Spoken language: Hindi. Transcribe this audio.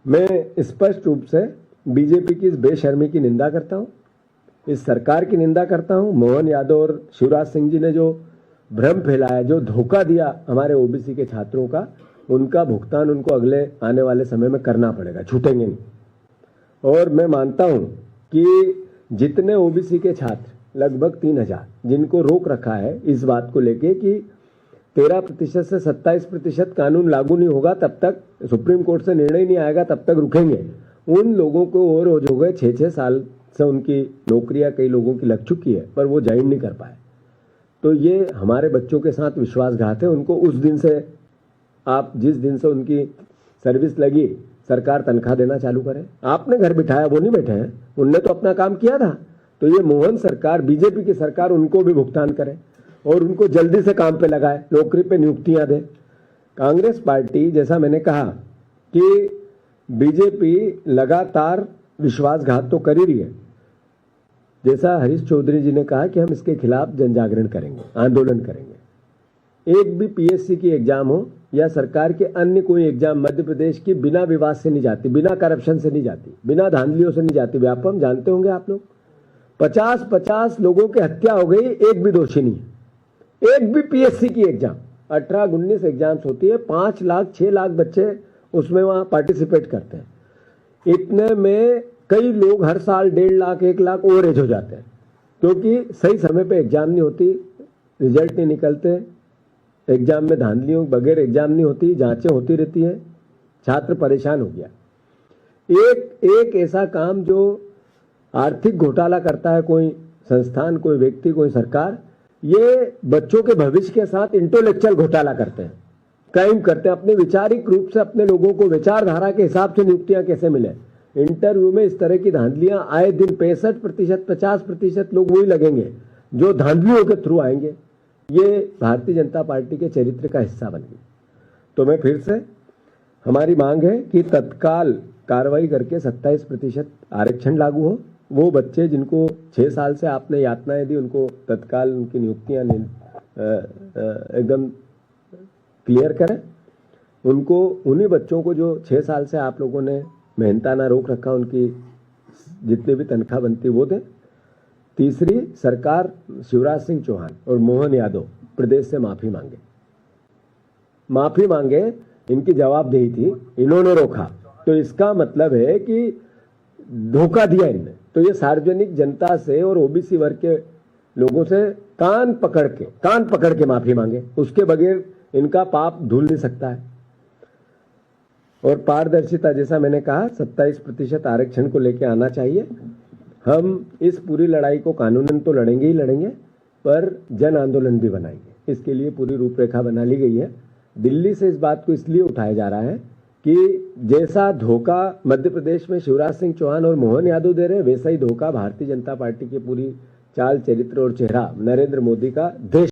मैं स्पष्ट रूप से बीजेपी की इस बेशर्मी की निंदा करता हूं, इस सरकार की निंदा करता हूं। मोहन यादव और शिवराज सिंह जी ने जो भ्रम फैलाया, जो धोखा दिया हमारे ओबीसी के छात्रों का, उनका भुगतान उनको अगले आने वाले समय में करना पड़ेगा, छूटेंगे नहीं। और मैं मानता हूं कि जितने ओबीसी के छात्र लगभग 3000 जिनको रोक रखा है इस बात को लेके कि 13% से 27% कानून लागू नहीं होगा तब तक, सुप्रीम कोर्ट से निर्णय नहीं आएगा तब तक रुकेंगे, उन लोगों को और हो गए 6-6 साल से उनकी नौकरियां कई लोगों की लग चुकी है पर वो ज्वाइन नहीं कर पाए। तो ये हमारे बच्चों के साथ विश्वासघात है। उनको उस दिन से, आप जिस दिन से उनकी सर्विस लगी, सरकार तनख्वाह देना चालू करे। आपने घर बिठाया, वो नहीं बैठे हैं, उनने तो अपना काम किया था। तो ये मोहन सरकार, बीजेपी की सरकार उनको भी भुगतान करे और उनको जल्दी से काम पे लगाए, नौकरी पे नियुक्तियां दे। कांग्रेस पार्टी, जैसा मैंने कहा कि बीजेपी लगातार विश्वासघात तो कर ही रही है। जैसा हरीश चौधरी जी ने कहा कि हम इसके खिलाफ जन जागरण करेंगे, आंदोलन करेंगे। एक भी पीएससी की एग्जाम हो या सरकार के अन्य कोई एग्जाम मध्य प्रदेश की बिना विवाद से नहीं जाती, बिना करप्शन से नहीं जाती, बिना धांधलियों से नहीं जाती। व्यापम जानते होंगे आप लोग, 50-50 लोगों की हत्या हो गई, एक भी दोषी नहीं है। एक भी पीएससी की एग्जाम, 18-19 एग्जाम्स होती है, 5 लाख 6 लाख बच्चे उसमें वहां पार्टिसिपेट करते हैं। इतने में कई लोग हर साल 1.5 लाख 1 लाख ओवर एज हो जाते हैं क्योंकि सही समय पे एग्जाम नहीं होती, रिजल्ट नहीं निकलते, एग्जाम में धांधलियों बगैर एग्जाम नहीं होती, जांचें होती रहती हैं, छात्र परेशान हो गया। एक ऐसा काम जो आर्थिक घोटाला करता है कोई संस्थान, कोई व्यक्ति, कोई सरकार, ये बच्चों के भविष्य के साथ इंटेलेक्चुअल घोटाला करते हैं, क्राइम करते हैं। अपने वैचारिक रूप से अपने लोगों को विचारधारा के हिसाब से नियुक्तियां कैसे मिले, इंटरव्यू में इस तरह की धांधलियां आए दिन 65%, 50% लोग वही लगेंगे जो धांधलियों के थ्रू आएंगे। ये भारतीय जनता पार्टी के चरित्र का हिस्सा बन गई। तो मैं फिर से, हमारी मांग है कि तत्काल कार्रवाई करके 27% आरक्षण लागू हो। वो बच्चे जिनको 6 साल से आपने यातनाएं दी, उनको तत्काल उनकी नियुक्तियां एकदम क्लियर करें। उनको, उन्हीं बच्चों को जो 6 साल से आप लोगों ने मेहनताना रोक रखा, उनकी जितनी भी तनख्वाह बनती वो दें। तीसरी, सरकार शिवराज सिंह चौहान और मोहन यादव प्रदेश से माफी मांगे। इनकी जवाबदेही थी, इन्होंने रोका, तो इसका मतलब है कि धोखा दिया इनने। तो ये सार्वजनिक जनता से और ओबीसी वर्ग के लोगों से कान पकड़ के माफी मांगे, उसके बगैर इनका पाप धुल नहीं सकता है। और पारदर्शिता, जैसा मैंने कहा, 27% आरक्षण को लेकर आना चाहिए। हम इस पूरी लड़ाई को कानूनन तो लड़ेंगे ही लड़ेंगे, पर जन आंदोलन भी बनाएंगे। इसके लिए पूरी रूपरेखा बना ली गई है। दिल्ली से इस बात को इसलिए उठाया जा रहा है कि जैसा धोखा मध्य प्रदेश में शिवराज सिंह चौहान और मोहन यादव दे रहे हैं, वैसा ही धोखा भारतीय जनता पार्टी की पूरी चाल, चरित्र और चेहरा नरेंद्र मोदी का देश